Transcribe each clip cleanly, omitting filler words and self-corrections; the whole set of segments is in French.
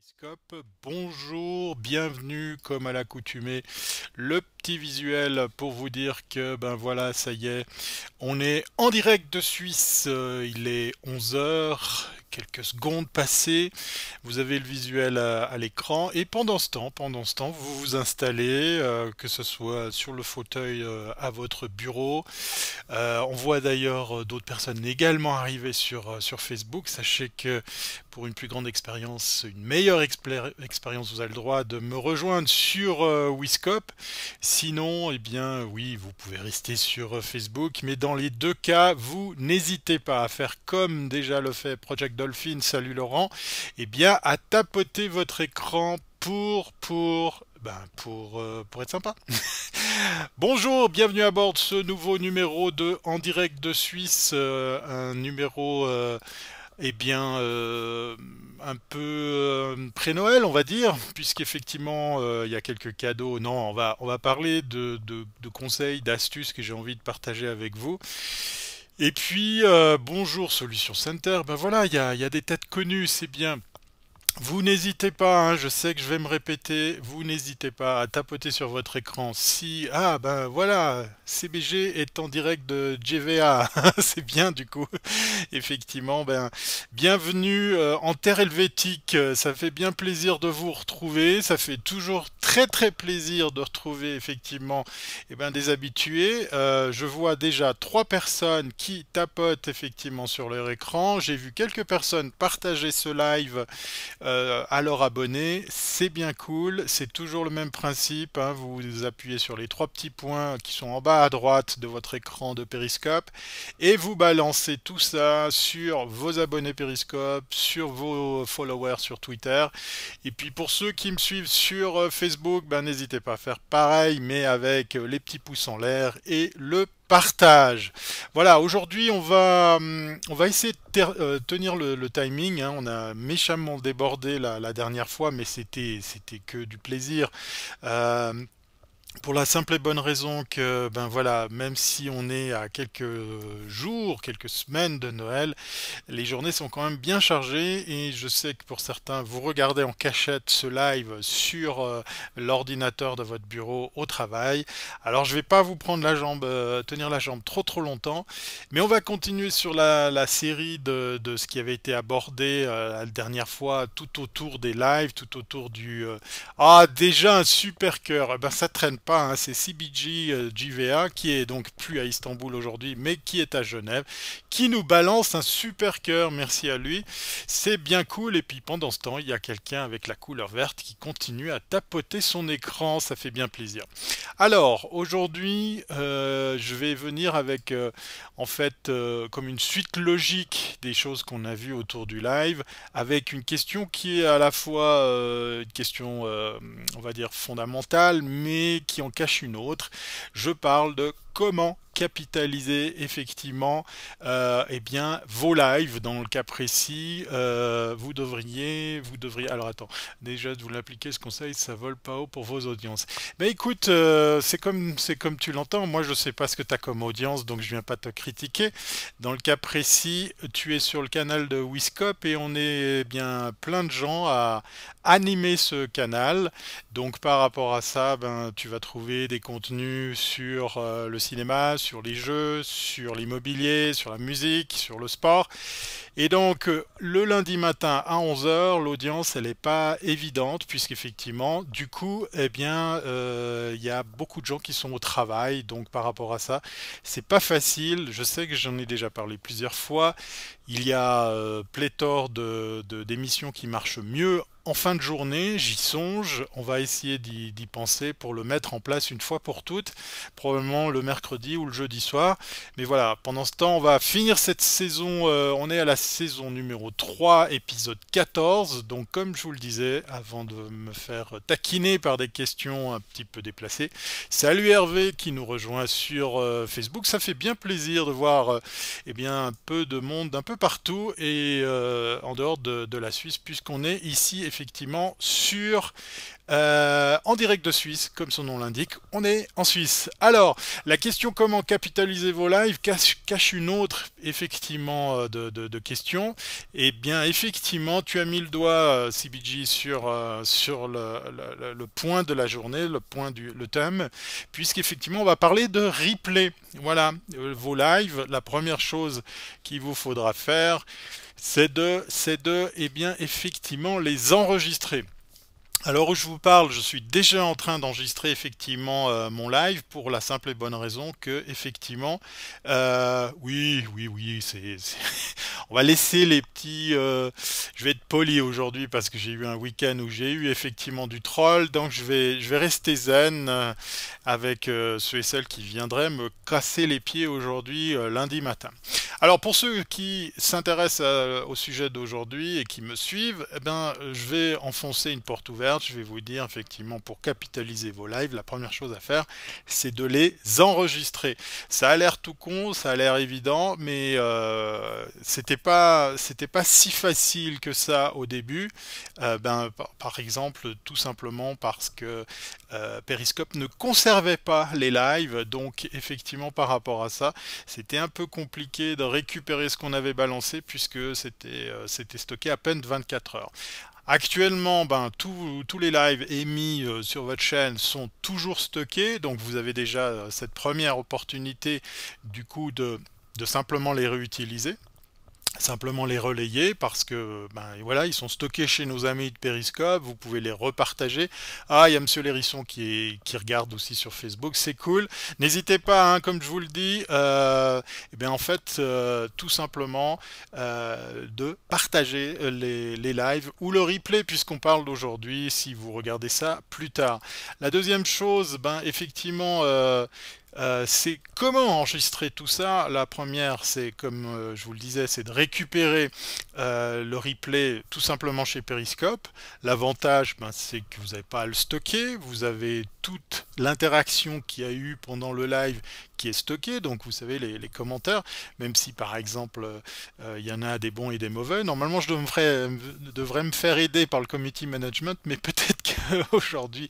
Wiscope. Bonjour, bienvenue comme à l'accoutumée. Le petit visuel pour vous dire que ben voilà, ça y est, on est en direct de Suisse. Il est 11 heures, quelques secondes passées. Vous avez le visuel à l'écran et pendant ce temps, vous vous installez, que ce soit sur le fauteuil à votre bureau. On voit d'ailleurs d'autres personnes également arriver sur Facebook. Sachez que pour une plus grande expérience, une meilleure expérience, vous avez le droit de me rejoindre sur Wiscope. Sinon, eh bien oui, vous pouvez rester sur Facebook, mais dans les deux cas, vous n'hésitez pas à faire comme déjà le fait Project Dolphin, salut Laurent, eh bien à tapoter votre écran pour être sympa. Bonjour, bienvenue à bord de ce nouveau numéro de En direct de Suisse, un numéro un peu pré-Noël, on va dire, puisqu'effectivement il y a quelques cadeaux. Non, on va parler de conseils, d'astuces que j'ai envie de partager avec vous. Et puis bonjour Solution Center, ben voilà, il y a des têtes connues, c'est bien. Vous n'hésitez pas, hein, je sais que je vais me répéter, vous n'hésitez pas à tapoter sur votre écran si... Ah ben voilà, CBG est en direct de GVA, c'est bien du coup. Effectivement, ben bienvenue en terre helvétique, ça fait bien plaisir de vous retrouver, ça fait toujours très très plaisir de retrouver effectivement des habitués. Je vois déjà trois personnes qui tapotent effectivement sur leur écran, j'ai vu quelques personnes partager ce live à leur abonner, c'est bien cool, c'est toujours le même principe, hein, vous appuyez sur les trois petits points qui sont en bas à droite de votre écran de Periscope et vous balancez tout ça sur vos abonnés Periscope, sur vos followers sur Twitter. Et puis pour ceux qui me suivent sur Facebook, ben, n'hésitez pas à faire pareil, mais avec les petits pouces en l'air et le partage. Voilà, aujourd'hui on va essayer de tenir le timing, hein. On a méchamment débordé la dernière fois, mais c'était que du plaisir. Euh, pour la simple et bonne raison que, ben voilà, même si on est à quelques jours, quelques semaines de Noël, les journées sont quand même bien chargées et je sais que pour certains, vous regardez en cachette ce live sur l'ordinateur de votre bureau au travail. Alors je vais pas vous prendre la jambe, tenir la jambe trop longtemps, mais on va continuer sur la série de ce qui avait été abordé la dernière fois, tout autour des lives, tout autour du ah, déjà un super cœur. Eh ben, ça traîne pas, hein. C'est CBG GVA qui est donc plus à Istanbul aujourd'hui, mais qui est à Genève, qui nous balance un super cœur. Merci à lui. C'est bien cool. Et puis pendant ce temps, il y a quelqu'un avec la couleur verte qui continue à tapoter son écran. Ça fait bien plaisir. Alors, aujourd'hui, je vais venir avec, comme une suite logique des choses qu'on a vues autour du live, avec une question qui est à la fois une question, on va dire, fondamentale, mais qui en cache une autre. Je parle de comment capitaliser effectivement vos lives dans le cas précis. Vous devriez alors attends, déjà de vous l'appliquer ce conseil, ça vole pas haut pour vos audiences. Ben écoute, c'est comme tu l'entends. Moi je sais pas ce que tu as comme audience, donc je viens pas te critiquer. Dans le cas précis, tu es sur le canal de Wiscope et on est bien plein de gens à animer ce canal. Donc par rapport à ça, ben, tu vas trouver des contenus sur le cinéma, sur les jeux, sur l'immobilier, sur la musique, sur le sport. Et donc, le lundi matin à 11 heures, l'audience, elle n'est pas évidente, puisqu'effectivement, du coup, il y a beaucoup de gens qui sont au travail. Donc, par rapport à ça, c'est pas facile. Je sais que j'en ai déjà parlé plusieurs fois. Il y a pléthore d'émissions qui marchent mieux en fin de journée, j'y songe, on va essayer d'y penser pour le mettre en place une fois pour toutes, probablement le mercredi ou le jeudi soir. Mais voilà, pendant ce temps, on va finir cette saison, on est à la saison numéro 3, épisode 14. Donc comme je vous le disais, avant de me faire taquiner par des questions un petit peu déplacées, salut Hervé qui nous rejoint sur Facebook. Ça fait bien plaisir de voir un peu de monde d'un peu partout et en dehors de la Suisse, puisqu'on est ici effectivement sur En direct de Suisse, comme son nom l'indique, on est en Suisse. Alors, la question comment capitaliser vos lives cache une autre, effectivement, de questions. Eh bien, effectivement, tu as mis le doigt, CBG, sur le point de la journée, le thème, puisqu'effectivement, on va parler de replay. Voilà, vos lives, la première chose qu'il vous faudra faire, eh bien, effectivement, les enregistrer. Alors où je vous parle, je suis déjà en train d'enregistrer effectivement mon live pour la simple et bonne raison que effectivement, oui, on va laisser les petits. Je vais être poli aujourd'hui parce que j'ai eu un week-end où j'ai eu effectivement du troll, donc je vais rester zen avec ceux et celles qui viendraient me casser les pieds aujourd'hui lundi matin. Alors pour ceux qui s'intéressent au sujet d'aujourd'hui et qui me suivent, eh ben, je vais enfoncer une porte ouverte. Je vais vous dire effectivement pour capitaliser vos lives, la première chose à faire, c'est de les enregistrer. Ça a l'air tout con, ça a l'air évident, mais c'était pas si facile que ça au début. Par exemple, tout simplement parce que Periscope ne conservait pas les lives, donc effectivement par rapport à ça, c'était un peu compliqué de récupérer ce qu'on avait balancé puisque c'était stocké à peine 24 heures. Actuellement, tous les lives émis sur votre chaîne sont toujours stockés, donc vous avez déjà cette première opportunité du coup de simplement les réutiliser, simplement les relayer parce que voilà, ils sont stockés chez nos amis de Periscope, vous pouvez les repartager. Ah, il y a Monsieur Lérisson qui regarde aussi sur Facebook, c'est cool. N'hésitez pas, hein, comme je vous le dis, et bien en fait, tout simplement de partager les lives ou le replay puisqu'on parle d'aujourd'hui, si vous regardez ça plus tard. La deuxième chose, effectivement, c'est comment enregistrer tout ça. La première, c'est comme je vous le disais, c'est de récupérer le replay tout simplement chez Periscope. L'avantage, c'est que vous n'avez pas à le stocker. Vous avez toute l'interaction qu'il y a eu pendant le live qui est stockée. Donc vous savez les commentaires, même si par exemple il y en a des bons et des mauvais. Normalement, je devrais me faire aider par le community management, mais peut-être qu'aujourd'hui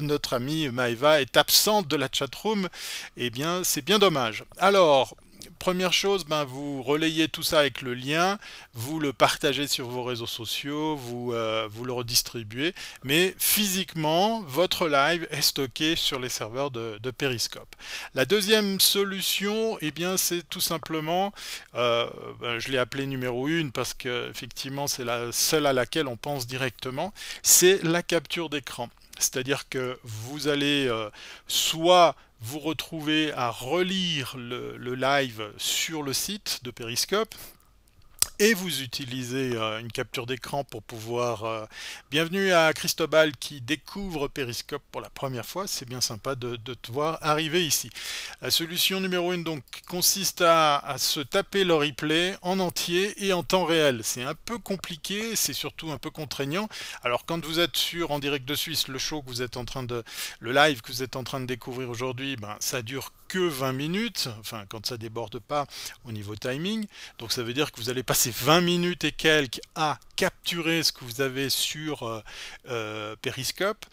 notre amie Maeva est absente de la chatroom. Eh bien, c'est bien dommage. Alors, première chose, vous relayez tout ça avec le lien, vous le partagez sur vos réseaux sociaux, vous le redistribuez, mais physiquement, votre live est stocké sur les serveurs de Periscope. La deuxième solution, eh bien, c'est tout simplement, je l'ai appelé numéro 1 parce que effectivement, c'est la seule à laquelle on pense directement, c'est la capture d'écran. C'est-à-dire que vous allez soit vous retrouver à relire le live sur le site de Periscope et vous utilisez une capture d'écran pour pouvoir... Bienvenue à Cristobal qui découvre Periscope pour la première fois, c'est bien sympa de te voir arriver ici. La solution numéro 1 donc consiste à se taper le replay en entier et en temps réel. C'est un peu compliqué, c'est surtout un peu contraignant. Alors quand vous êtes sur En direct de Suisse, le live que vous êtes en train de découvrir aujourd'hui, ça dure que 20 minutes, enfin quand ça déborde pas au niveau timing, donc ça veut dire que vous allez passer 20 minutes et quelques à capturer ce que vous avez sur Periscope.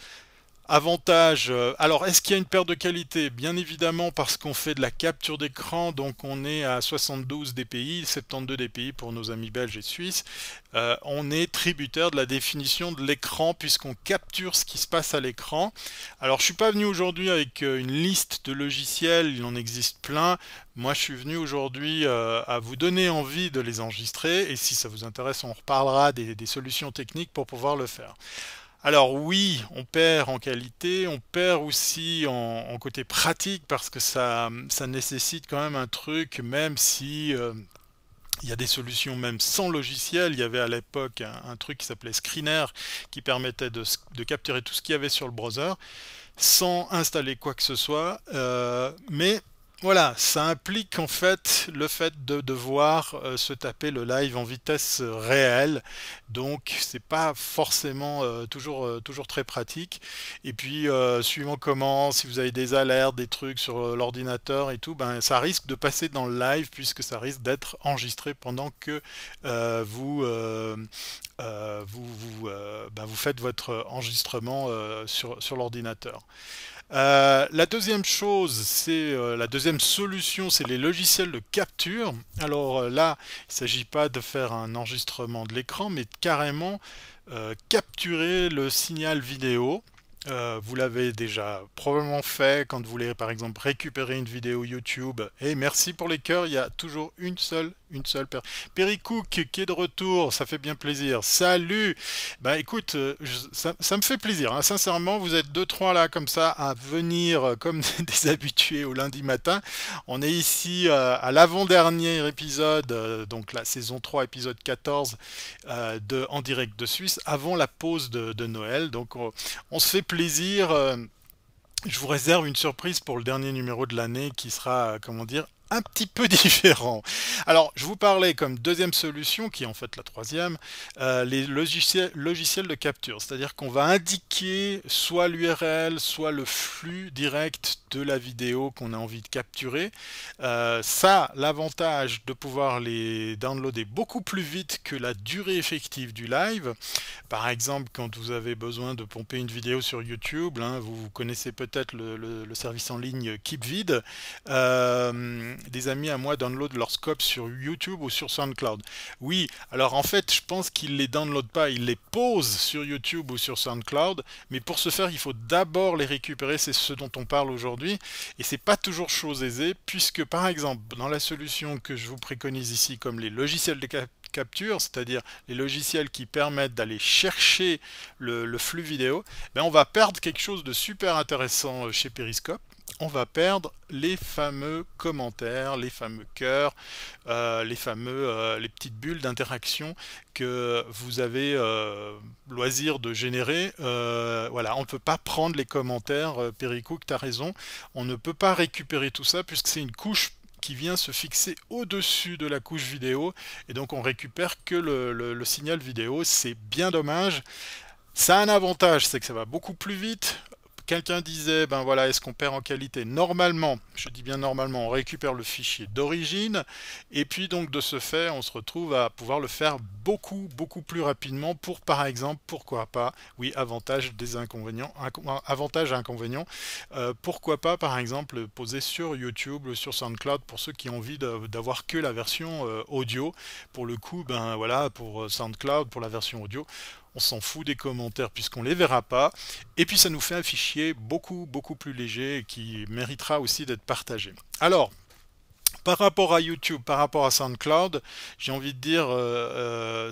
Avantage, alors est-ce qu'il y a une perte de qualité? Bien évidemment parce qu'on fait de la capture d'écran, donc on est à 72 dpi, 72 dpi pour nos amis belges et suisses. On est tributaire de la définition de l'écran puisqu'on capture ce qui se passe à l'écran. Alors je suis pas venu aujourd'hui avec une liste de logiciels, il en existe plein. Moi je suis venu aujourd'hui à vous donner envie de les enregistrer et si ça vous intéresse on reparlera des solutions techniques pour pouvoir le faire. Alors oui, on perd en qualité, on perd aussi en côté pratique parce que ça nécessite quand même un truc, même si il y a des solutions même sans logiciel. Il y avait à l'époque un truc qui s'appelait Screener qui permettait de capturer tout ce qu'il y avait sur le browser sans installer quoi que ce soit. Mais Voilà, ça implique en fait le fait de devoir se taper le live en vitesse réelle, donc c'est pas forcément toujours très pratique. Et puis suivant comment, si vous avez des alertes, des trucs sur l'ordinateur et tout, ben ça risque de passer dans le live puisque ça risque d'être enregistré pendant que vous faites votre enregistrement sur l'ordinateur. La deuxième chose, la deuxième solution, c'est les logiciels de capture. Alors là, il ne s'agit pas de faire un enregistrement de l'écran, mais carrément capturer le signal vidéo. Vous l'avez déjà probablement fait quand vous voulez par exemple récupérer une vidéo YouTube. Et merci pour les cœurs, il y a toujours une seule personne. Pericook qui est de retour, ça fait bien plaisir. Salut! Bah écoute, ça me fait plaisir, hein. Sincèrement, vous êtes deux, trois là comme ça à venir comme des habitués au lundi matin. On est ici à l'avant-dernier épisode, donc la saison 3, épisode 14 En direct de Suisse, avant la pause de Noël. Donc on se fait plaisir. Je vous réserve une surprise pour le dernier numéro de l'année qui sera, comment dire, un petit peu différent. Alors, je vous parlais comme deuxième solution, qui est en fait la troisième, les logiciels de capture. C'est-à-dire qu'on va indiquer soit l'URL, soit le flux direct de la vidéo qu'on a envie de capturer. Ça, l'avantage de pouvoir les downloader beaucoup plus vite que la durée effective du live. Par exemple, quand vous avez besoin de pomper une vidéo sur YouTube, hein, vous connaissez peut-être le service en ligne KeepVid. Des amis à moi downloadent leurs scopes sur YouTube ou sur SoundCloud. Oui, alors en fait, je pense qu'ils les downloadent pas, ils les posent sur YouTube ou sur SoundCloud, mais pour ce faire, il faut d'abord les récupérer, c'est ce dont on parle aujourd'hui, et c'est pas toujours chose aisée, puisque par exemple, dans la solution que je vous préconise ici, comme les logiciels de capture, c'est-à-dire les logiciels qui permettent d'aller chercher le flux vidéo, ben on va perdre quelque chose de super intéressant chez Periscope. On va perdre les fameux commentaires, les fameux cœurs, les petites bulles d'interaction que vous avez loisir de générer. Voilà, on ne peut pas prendre les commentaires. Pericook, tu as raison. On ne peut pas récupérer tout ça puisque c'est une couche qui vient se fixer au-dessus de la couche vidéo et donc on récupère que le signal vidéo. C'est bien dommage. Ça a un avantage, c'est que ça va beaucoup plus vite. Quelqu'un disait, ben voilà, est-ce qu'on perd en qualité? Normalement, je dis bien normalement, on récupère le fichier d'origine, et puis donc de ce fait, on se retrouve à pouvoir le faire beaucoup plus rapidement pour, par exemple, pourquoi pas, oui, avantages des inconvénients, avantages et inconvénients, pourquoi pas, par exemple, poser sur YouTube, sur SoundCloud, pour ceux qui ont envie d'avoir que la version audio. Pour le coup, ben voilà, pour SoundCloud, pour la version audio, on s'en fout des commentaires puisqu'on les verra pas. Et puis ça nous fait un fichier beaucoup plus léger qui méritera aussi d'être partagé. Alors, par rapport à YouTube, par rapport à SoundCloud, j'ai envie de dire,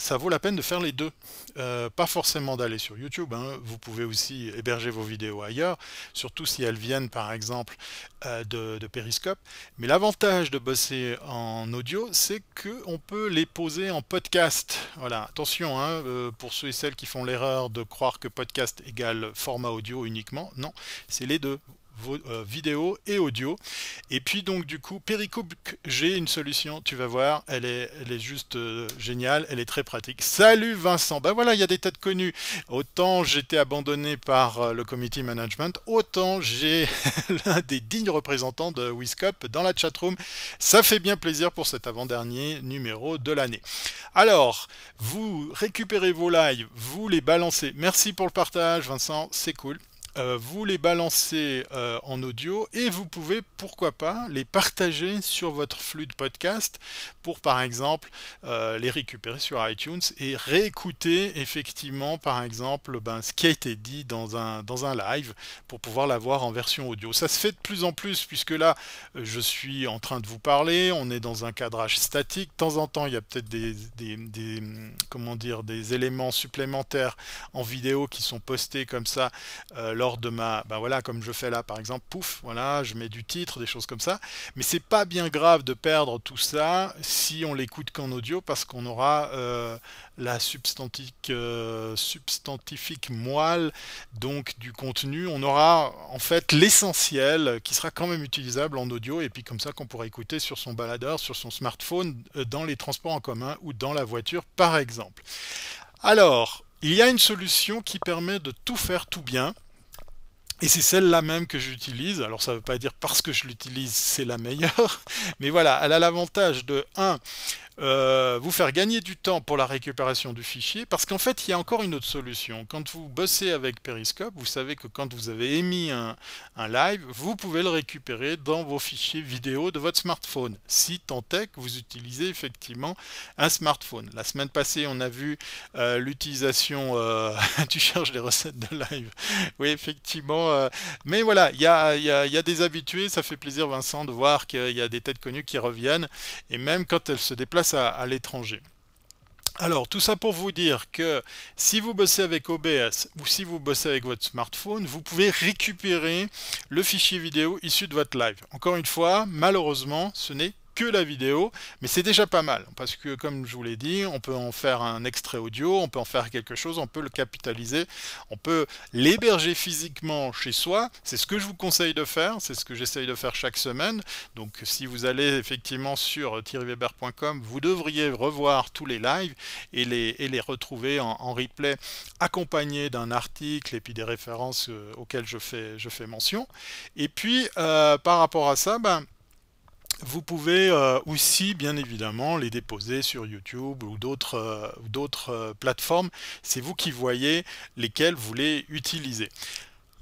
ça vaut la peine de faire les deux. Pas forcément d'aller sur YouTube, hein. Vous pouvez aussi héberger vos vidéos ailleurs, surtout si elles viennent par exemple de Periscope. Mais l'avantage de bosser en audio, c'est qu'on peut les poser en podcast. Voilà, attention, hein, pour ceux et celles qui font l'erreur de croire que podcast égale format audio uniquement, non, c'est les deux. Vidéo et audio. Et puis donc du coup, Pericook, j'ai une solution, tu vas voir, elle est juste géniale, elle est très pratique. Salut Vincent, ben voilà, il y a des têtes connues. Autant j'étais abandonné par le committee management, autant j'ai l'un des dignes représentants de Wiscop dans la chatroom. Ça fait bien plaisir pour cet avant-dernier numéro de l'année. Alors, vous récupérez vos lives, vous les balancez. Merci pour le partage Vincent, c'est cool. Vous les balancez en audio et vous pouvez, pourquoi pas, les partager sur votre flux de podcast pour, par exemple, les récupérer sur iTunes et réécouter effectivement, par exemple, ce qui a été dit dans un live pour pouvoir l'avoir en version audio. Ça se fait de plus en plus puisque là, je suis en train de vous parler, on est dans un cadrage statique. De temps en temps, il y a peut-être comment dire, des éléments supplémentaires en vidéo qui sont postés comme ça lors de ben voilà, comme je fais là par exemple, pouf, voilà, je mets du titre, des choses comme ça. Mais c'est pas bien grave de perdre tout ça si on l'écoute qu'en audio, parce qu'on aura la substantifique moelle donc du contenu. On aura en fait l'essentiel qui sera quand même utilisable en audio, et puis comme ça qu'on pourra écouter sur son baladeur, sur son smartphone, dans les transports en commun ou dans la voiture par exemple. Alors, il y a une solution qui permet de tout faire tout bien. Et c'est celle-là même que j'utilise. Alors ça ne veut pas dire parce que je l'utilise c'est la meilleure. Mais voilà, elle a l'avantage de 1. Vous faire gagner du temps pour la récupération du fichier, parce qu'en fait il y a encore une autre solution. Quand vous bossez avec Periscope, vous savez que quand vous avez émis un live, vous pouvez le récupérer dans vos fichiers vidéo de votre smartphone, si tant est que vous utilisez effectivement un smartphone. La semaine passée on a vu l'utilisation tu cherches les recettes de live. Oui effectivement, mais voilà, il y a des habitués. Ça fait plaisir Vincent de voir qu'il y a des têtes connues qui reviennent, et même quand elles se déplacent à l'étranger. Alors, tout ça pour vous dire que si vous bossez avec OBS ou si vous bossez avec votre smartphone, vous pouvez récupérer le fichier vidéo issu de votre live. Encore une fois, malheureusement, ce n'est que la vidéo, mais c'est déjà pas mal, parce que comme je vous l'ai dit, on peut en faire un extrait audio, on peut en faire quelque chose, on peut le capitaliser, on peut l'héberger physiquement chez soi. C'est ce que je vous conseille de faire, c'est ce que j'essaye de faire chaque semaine. Donc si vous allez effectivement sur thierryweber.com, vous devriez revoir tous les lives et les retrouver en replay, accompagnés d'un article et puis des références auxquelles je fais mention. Et puis par rapport à ça, vous pouvez aussi bien évidemment les déposer sur YouTube ou d'autres plateformes. C'est vous qui voyez lesquelles vous voulez utiliser.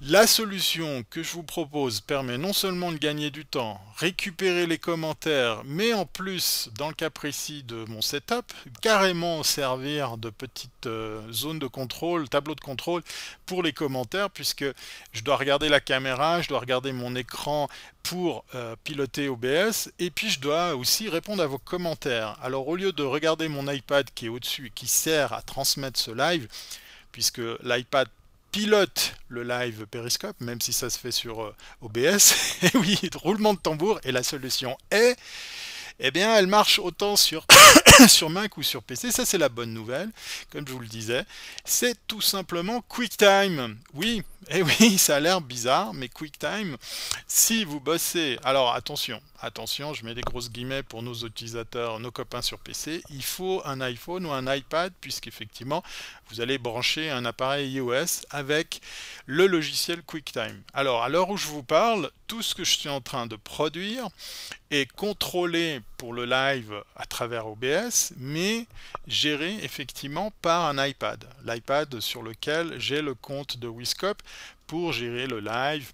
La solution que je vous propose permet non seulement de gagner du temps, récupérer les commentaires, mais en plus, dans le cas précis de mon setup, carrément servir de petite zone de contrôle, tableau de contrôle pour les commentaires, puisque je dois regarder la caméra, je dois regarder mon écran pour piloter OBS, et puis je dois aussi répondre à vos commentaires. Alors au lieu de regarder mon iPad qui est au-dessus et qui sert à transmettre ce live, puisque l'iPad pilote le live Periscope, même si ça se fait sur OBS. Et oui, roulement de tambour, et la solution est, eh bien, elle marche autant sur, sur Mac ou sur PC. Ça, c'est la bonne nouvelle, comme je vous le disais. C'est tout simplement QuickTime. Oui, et oui, ça a l'air bizarre, mais QuickTime, si vous bossez... Alors, attention, je mets des grosses guillemets pour nos utilisateurs, nos copains sur PC, il faut un iPhone ou un iPad, puisqu'effectivement, vous allez brancher un appareil iOS avec le logiciel QuickTime. Alors, à l'heure où je vous parle, tout ce que je suis en train de produire est contrôlé pour le live à travers OBS, mais géré effectivement par un iPad. L'iPad sur lequel j'ai le compte de Wiscope pour gérer le live,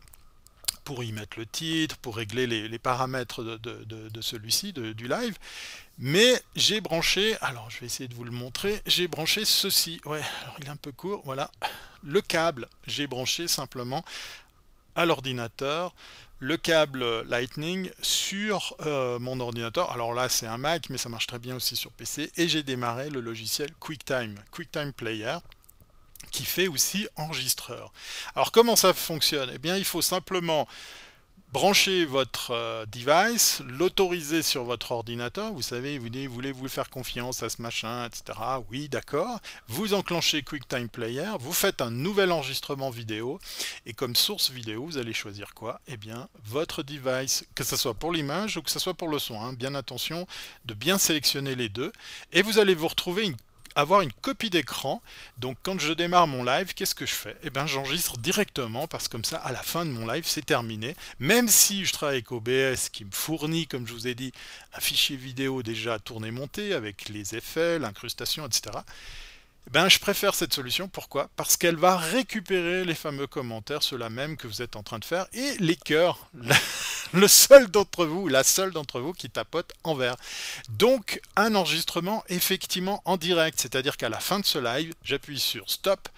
pour y mettre le titre, pour régler les paramètres de celui-ci, du live. Mais j'ai branché, alors je vais essayer de vous le montrer, j'ai branché ceci, ouais, alors il est un peu court, voilà, le câble, j'ai branché simplement à l'ordinateur, le câble Lightning sur mon ordinateur. Alors là c'est un Mac, mais ça marche très bien aussi sur PC, et j'ai démarré le logiciel QuickTime Player, qui fait aussi enregistreur. Alors comment ça fonctionne? Eh bien il faut simplement brancher votre device, l'autoriser sur votre ordinateur. Vous savez, vous dites, voulez-vous faire confiance à ce machin, etc. Oui, d'accord. Vous enclenchez QuickTime Player, vous faites un nouvel enregistrement vidéo, et comme source vidéo, vous allez choisir quoi? Eh bien, votre device, que ce soit pour l'image ou que ce soit pour le son. Hein. Bien attention de bien sélectionner les deux, et vous allez vous retrouver avoir une copie d'écran. Donc quand je démarre mon live, qu'est-ce que je fais? Eh bien j'enregistre directement, parce que comme ça à la fin de mon live c'est terminé. Même si je travaille avec OBS qui me fournit, comme je vous ai dit, un fichier vidéo déjà tourné monté avec les effets, l'incrustation, etc. Eh ben, je préfère cette solution. Pourquoi? Parce qu'elle va récupérer les fameux commentaires, ceux-là même que vous êtes en train de faire, et les cœurs, le seul d'entre vous, la seule d'entre vous qui tapote en vert. Donc, un enregistrement effectivement en direct, c'est-à-dire qu'à la fin de ce live, j'appuie sur Stop,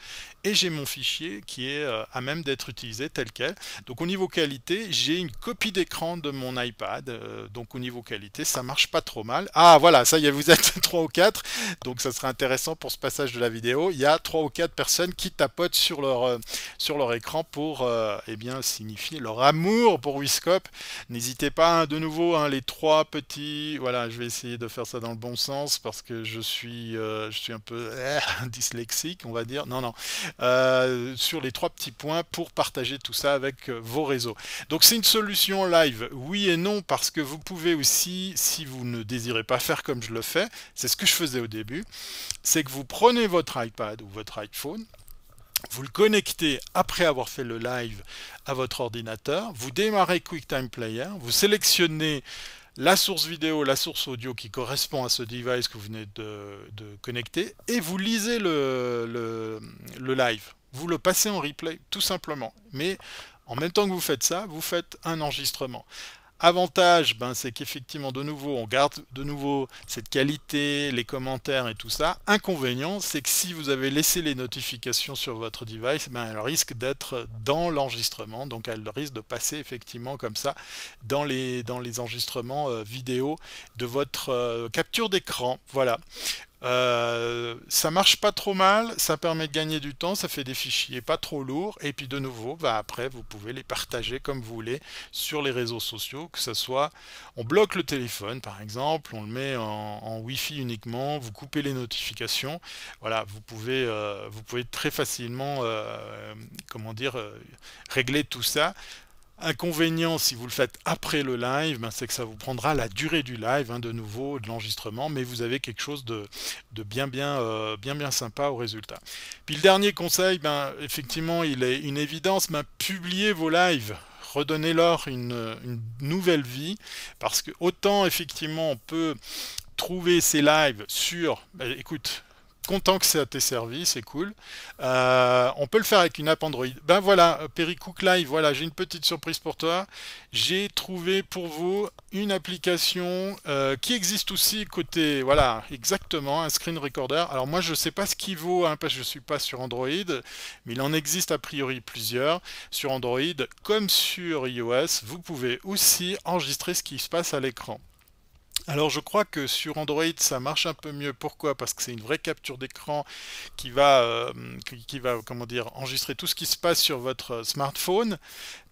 et j'ai mon fichier qui est à même d'être utilisé tel quel. Donc au niveau qualité, j'ai une copie d'écran de mon iPad, donc au niveau qualité, ça marche pas trop mal. Ah voilà, ça y est, vous êtes 3 ou 4, donc ça sera intéressant pour ce passage de la vidéo. Il y a 3 ou 4 personnes qui tapotent sur leur écran pour eh bien, signifier leur amour pour Wiscope. N'hésitez pas, hein, de nouveau, hein, les 3 petits, voilà, je vais essayer de faire ça dans le bon sens parce que je suis un peu dyslexique, on va dire. Non, non. Sur les 3 petits points pour partager tout ça avec vos réseaux. Donc c'est une solution live, oui et non, parce que vous pouvez aussi, si vous ne désirez pas faire comme je le fais, c'est ce que je faisais au début, c'est que vous prenez votre iPad ou votre iPhone, vous le connectez après avoir fait le live à votre ordinateur, vous démarrez QuickTime Player, vous sélectionnez la source vidéo, la source audio qui correspond à ce device que vous venez de connecter et vous lisez le live. Vous le passez en replay tout simplement. Mais en même temps que vous faites ça, vous faites un enregistrement. Avantage, ben, c'est qu'effectivement, de nouveau, on garde de nouveau cette qualité, les commentaires et tout ça. Inconvénient, c'est que si vous avez laissé les notifications sur votre device, ben, elles risquent d'être dans l'enregistrement. Donc, elles risquent de passer effectivement comme ça dans les enregistrements vidéo de votre capture d'écran. Voilà. Ça marche pas trop mal, ça permet de gagner du temps, ça fait des fichiers pas trop lourds, et puis de nouveau, bah après vous pouvez les partager comme vous voulez sur les réseaux sociaux, que ce soit, on bloque le téléphone par exemple, on le met en Wi-Fi uniquement, vous coupez les notifications, voilà, vous pouvez très facilement, comment dire, régler tout ça. Inconvénient, si vous le faites après le live, ben, c'est que ça vous prendra la durée du live, hein, de nouveau, de l'enregistrement, mais vous avez quelque chose de bien sympa au résultat. Puis le dernier conseil, ben, effectivement, il est une évidence, ben, publiez vos lives. Redonnez-leur une nouvelle vie, parce que autant effectivement on peut trouver ces lives sur, ben, écoute, content que c'est à tes services, c'est cool. On peut le faire avec une app Android. Ben voilà, Pericook Live, voilà, j'ai une petite surprise pour toi. J'ai trouvé pour vous une application qui existe aussi côté, voilà, exactement, un screen recorder. Alors moi, je ne sais pas ce qu'il vaut, hein, parce que je ne suis pas sur Android, mais il en existe a priori plusieurs. Sur Android, comme sur iOS, vous pouvez aussi enregistrer ce qui se passe à l'écran. Alors je crois que sur Android ça marche un peu mieux. Pourquoi? Parce que c'est une vraie capture d'écran qui va comment dire, enregistrer tout ce qui se passe sur votre smartphone.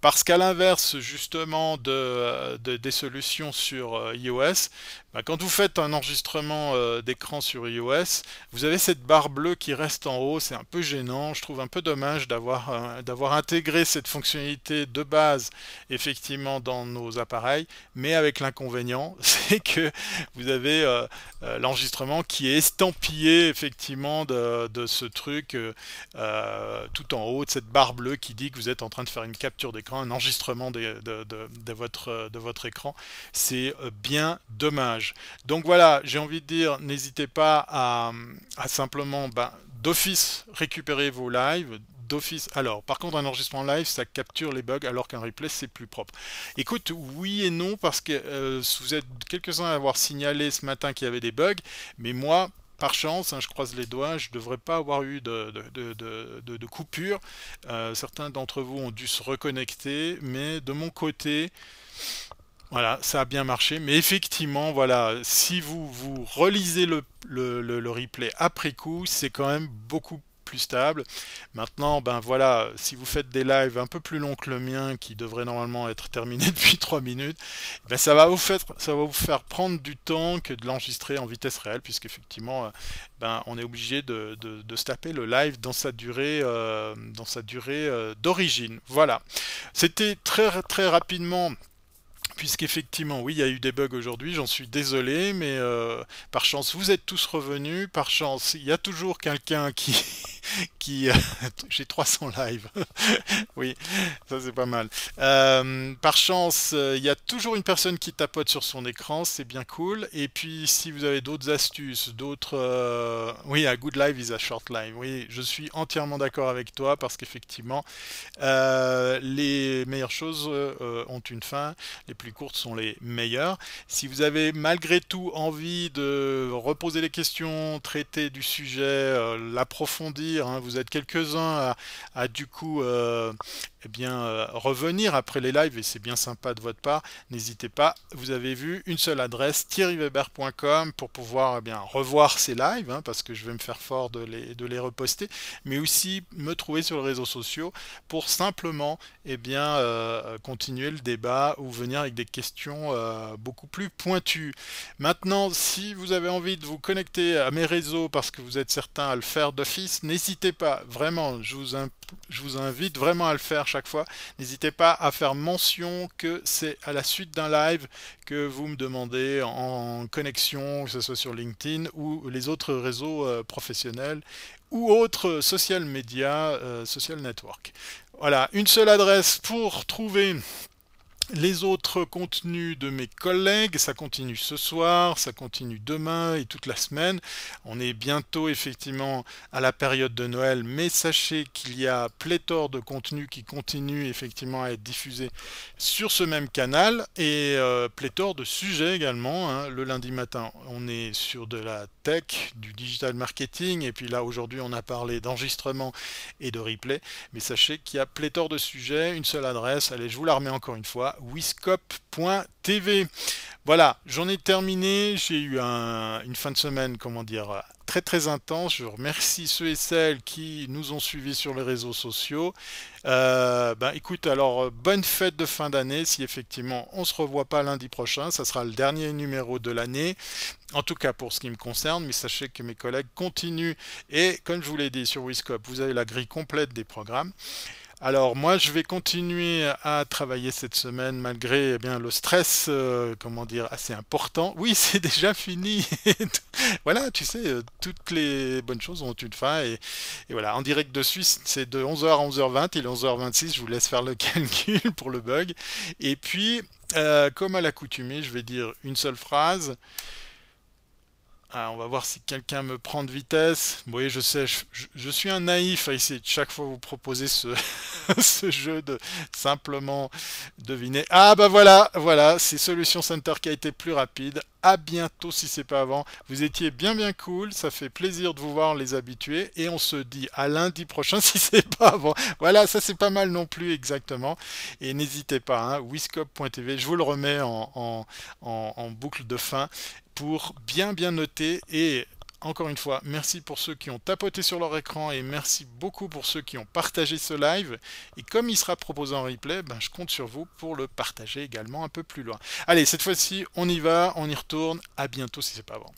Parce qu'à l'inverse justement des solutions sur iOS, bah, quand vous faites un enregistrement d'écran sur iOS, vous avez cette barre bleue qui reste en haut, c'est un peu gênant, je trouve un peu dommage d'avoir intégré cette fonctionnalité de base effectivement dans nos appareils, mais avec l'inconvénient, c'est que vous avez l'enregistrement qui est estampillé effectivement de ce truc tout en haut, de cette barre bleue qui dit que vous êtes en train de faire une capture d'écran, un enregistrement de votre écran. C'est bien dommage. Donc voilà, j'ai envie de dire, n'hésitez pas à simplement d'office récupérer vos lives, d'office. Alors, par contre, un enregistrement live, ça capture les bugs, alors qu'un replay, c'est plus propre. Écoute, oui et non, parce que vous êtes quelques-uns à avoir signalé ce matin qu'il y avait des bugs, mais moi, par chance, hein, je croise les doigts, je ne devrais pas avoir eu de coupure. Certains d'entre vous ont dû se reconnecter, mais de mon côté, voilà, ça a bien marché. Mais effectivement, voilà, si vous relisez le replay après coup, c'est quand même beaucoup plus stable. Maintenant, ben voilà, si vous faites des lives un peu plus longs que le mien, qui devrait normalement être terminé depuis 3 minutes, ben ça va vous faire prendre du temps que de l'enregistrer en vitesse réelle, puisqu'effectivement, ben, on est obligé de se taper le live dans sa durée, d'origine. Voilà. C'était très rapidement. Puisqu'effectivement, oui, il y a eu des bugs aujourd'hui, j'en suis désolé, mais par chance, vous êtes tous revenus. Par chance, il y a toujours quelqu'un qui j'ai 300 live. Oui, ça c'est pas mal. Par chance, il y a toujours une personne qui tapote sur son écran, c'est bien cool. Et puis, si vous avez d'autres astuces, d'autres... Oui, a good live is a short live. Oui, je suis entièrement d'accord avec toi, parce qu'effectivement, les meilleures choses ont une fin, les plus courtes sont les meilleures. Si vous avez malgré tout envie de reposer les questions, traiter du sujet, l'approfondir, plaisir, hein. Vous êtes quelques-uns à du coup eh bien, revenir après les lives et c'est bien sympa de votre part. N'hésitez pas, vous avez vu une seule adresse, thierryweber.com pour pouvoir eh bien, revoir ces lives, hein, parce que je vais me faire fort de les reposter, mais aussi me trouver sur les réseaux sociaux pour simplement eh bien, continuer le débat ou venir avec des questions beaucoup plus pointues. Maintenant, si vous avez envie de vous connecter à mes réseaux parce que vous êtes certains à le faire d'office, n'hésitez pas, vraiment, je vous invite vraiment à le faire chaque fois. N'hésitez pas à faire mention que c'est à la suite d'un live que vous me demandez en connexion, que ce soit sur LinkedIn ou les autres réseaux professionnels ou autres social media, social network. Voilà, une seule adresse pour trouver les autres contenus de mes collègues. Ça continue ce soir, ça continue demain et toute la semaine. On est bientôt effectivement à la période de Noël, mais sachez qu'il y a pléthore de contenus qui continuent effectivement à être diffusés sur ce même canal et pléthore de sujets également, hein. Le lundi matin, on est sur de la tech, du digital marketing et puis là aujourd'hui on a parlé d'enregistrement et de replay, mais sachez qu'il y a pléthore de sujets, une seule adresse, allez je vous la remets encore une fois, wiscop.tv. Voilà, j'en ai terminé. J'ai eu une fin de semaine, comment dire, très très intense. Je remercie ceux et celles qui nous ont suivis sur les réseaux sociaux. Écoute, alors bonne fête de fin d'année. Si effectivement on se revoit pas lundi prochain, ça sera le dernier numéro de l'année. En tout cas pour ce qui me concerne, mais sachez que mes collègues continuent. Et comme je vous l'ai dit sur Wiscop, vous avez la grille complète des programmes. Alors moi je vais continuer à travailler cette semaine malgré eh bien, le stress, comment dire, assez important. Oui, c'est déjà fini. Voilà, tu sais, toutes les bonnes choses ont une fin. Et voilà, en direct de Suisse, c'est de 11h à 11h20. Il est 11h26, je vous laisse faire le calcul pour le bug. Et puis, comme à l'accoutumée, je vais dire une seule phrase. Ah, on va voir si quelqu'un me prend de vitesse. Vous voyez, je sais, je suis un naïf à essayer de chaque fois vous proposer ce jeu de simplement deviner. Ah bah voilà, voilà, c'est Solution Center qui a été plus rapide. À bientôt si c'est pas avant. Vous étiez bien bien cool, ça fait plaisir de vous voir les habitués et on se dit à lundi prochain si c'est pas avant. Voilà, ça c'est pas mal non plus exactement. Et n'hésitez pas, hein, wiscop.tv, je vous le remets en boucle de fin pour bien bien noter et encore une fois, merci pour ceux qui ont tapoté sur leur écran et merci beaucoup pour ceux qui ont partagé ce live. Et comme il sera proposé en replay, ben, je compte sur vous pour le partager également un peu plus loin. Allez, cette fois-ci, on y va, on y retourne. À bientôt si c'est pas avant.